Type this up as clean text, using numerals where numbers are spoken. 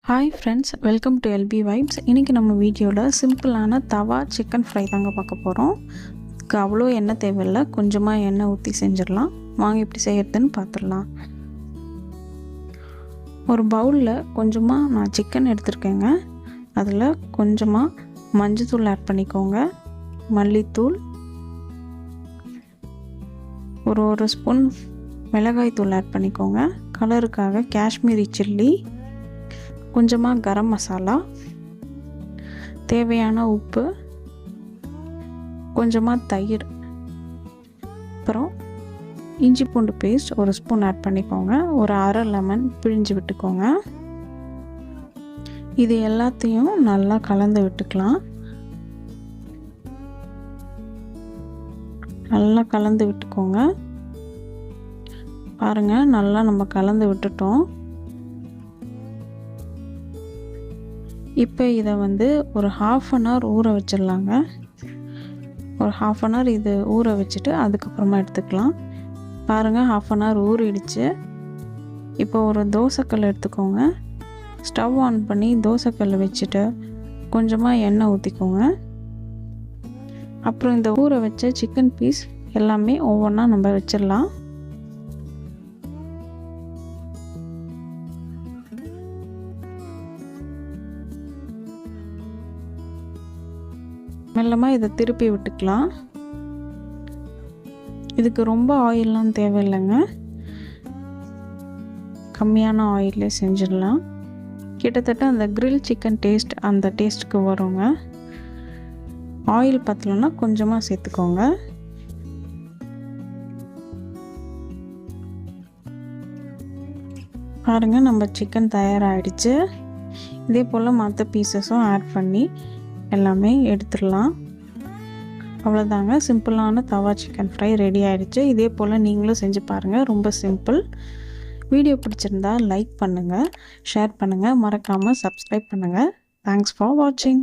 Hi friends, welcome to LP vibes. இன்றைக்கி நம்ம வீடியோவில் சிம்பிளான தவா சிக்கன் ஃப்ரை தாங்க பார்க்க போகிறோம். இதுக்கு அவ்வளோ எண்ணெய் தேவையில்லை, கொஞ்சமாக எண்ணெய் ஊற்றி செஞ்சிடலாம். வாங்க எப்படி செய்யறதுன்னு பார்த்துடலாம். ஒரு பவுலில் கொஞ்சமாக நான் சிக்கன் எடுத்துருக்கேங்க. அதில் கொஞ்சமாக மஞ்சத்தூள் ஆட் பண்ணிக்கோங்க, மல்லித்தூள், ஒரு ஸ்பூன் மிளகாய் தூள் ஆட் பண்ணிக்கோங்க, கலருக்காக காஷ்மீரி சில்லி, கொஞ்சமாக கரம் மசாலா, தேவையான உப்பு, கொஞ்சமாக தயிர், அப்புறம் இஞ்சி பூண்டு பேஸ்ட் ஒரு ஸ்பூன் ஆட் பண்ணிக்கோங்க, ஒரு அரை லெமன் பிழிஞ்சு விட்டுக்கோங்க. இது எல்லாத்தையும் நல்லா கலந்து விட்டுக்கலாம். நல்லா கலந்து விட்டுக்கோங்க. பாருங்கள், நல்லா நம்ம கலந்து விட்டுட்டோம். இப்போ இதை ஒரு ½ அன் ஹவர் ஊற வச்சிடலாங்க. ஒரு ½ அன் ஹவர் இது ஊற வச்சுட்டு அதுக்கப்புறமா எடுத்துக்கலாம். பாருங்கள், ½ அன் ஹவர் ஊறிடுச்சு. இப்போ ஒரு தோசைக்கல் எடுத்துக்கோங்க. ஸ்டவ் ஆன் பண்ணி தோசைக்கல் வச்சுட்டு கொஞ்சமாக எண்ணெய் ஊற்றிக்கோங்க. அப்புறம் இந்த ஊற வச்ச சிக்கன் பீஸ் எல்லாமே ஒவ்வொன்றா நம்ம வச்சிடலாம். மெல்லமாக இதை திருப்பி விட்டுக்கலாம். இதுக்கு ரொம்ப ஆயிலெலாம் தேவையில்லைங்க, கம்மியான ஆயிலே செஞ்சிடலாம். கிட்டத்தட்ட அந்த கிரில் சிக்கன் டேஸ்ட் அந்த டேஸ்ட்டுக்கு வருங்க. ஆயில் பத்தலைன்னா கொஞ்சமாக சேர்த்துக்கோங்க. பாருங்கள், நம்ம சிக்கன் தயாராகிடுச்சு. இதே போல் மற்ற பீசஸும் ஆட் பண்ணி எல்லாமே எடுத்துடலாம். அவ்வளோதாங்க, சிம்பிளான தவா சிக்கன் ஃப்ரை ரெடி ஆகிடுச்சு. இதே போல் நீங்களும் செஞ்சு பாருங்கள், ரொம்ப சிம்பிள். வீடியோ பிடிச்சிருந்தா லைக் பண்ணுங்கள், ஷேர் பண்ணுங்கள், மறக்காமல் சப்ஸ்கிரைப் பண்ணுங்கள். தேங்க்ஸ் ஃபார் வாட்சிங்.